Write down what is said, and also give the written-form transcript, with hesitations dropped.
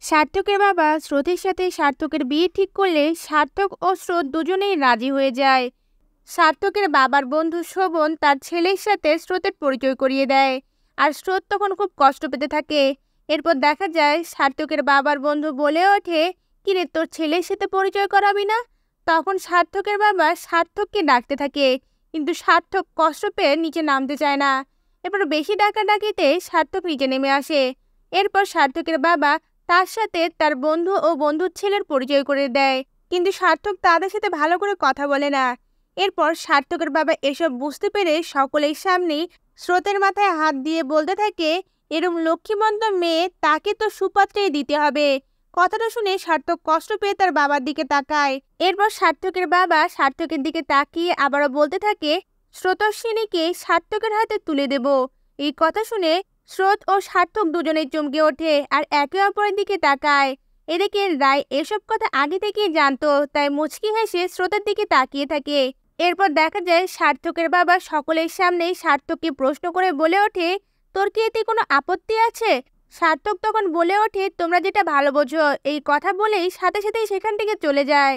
সার্থকের বাবা স্রোতের সাথে সার্থকের বিয়ে ঠিক করলে সার্থক ও স্রোত দুজনেই রাজি হয়ে যায়। সার্থকের বাবার বন্ধু শোভন তার ছেলের সাথে স্রোতের পরিচয় করিয়ে দেয়, আর স্রোত তখন খুব কষ্ট পেতে থাকে। এরপর দেখা যায় সার্থকের বাবার বন্ধু বলে ওঠে, কিরে তোর ছেলের সাথে পরিচয় করাবি না? তখন সার্থকের বাবা সার্থককে ডাকতে থাকে, কিন্তু সার্থক কষ্ট পেয়ে নিচে নামতে চায় না। এরপর বেশি ডাকাডাকিতে সার্থক নিচে নেমে আসে। এরপর সার্থকের বাবা তার সাথে তার বন্ধু ও বন্ধুর ছেলের পরিচয় করে দেয়, কিন্তু সার্থক তাদের সাথে ভালো করে কথা বলে না। এরপর সার্থকের বাবা এসব বুঝতে পেরে সকলের সামনেই স্রোতের মাথায় হাত দিয়ে বলতে থাকে, এরম লক্ষ্মীমন্ত মেয়ে তাকে তো সুপাত্রেই দিতে হবে। কথাটা শুনে সার্থক কষ্ট পেয়ে তার বাবার দিকে তাকায়। এরপর সার্থকের বাবা সার্থকের দিকে তাকিয়ে আবারও বলতে থাকে, স্রোতস্বিনীকে সার্থকের হাতে তুলে দেব। এই কথা শুনে স্রোত ও সার্থক দুজনেই চমকে ওঠে আর একে অপরের দিকে তাকায়। এদিকে রায় এসব কথা আগে থেকেই জানতো, তাই মুচকি হেসে স্রোতের দিকে তাকিয়ে থাকে। এরপর দেখা যায় সার্থকের বাবা সকলের সামনেই সার্থককে প্রশ্ন করে বলে ওঠে, তোর কি এতে কোনো আপত্তি আছে? সার্থক তখন বলে ওঠে, তোমরা যেটা ভালো বোঝো। এই কথা বলেই সাথে সাথেই সেখান থেকে চলে যায়।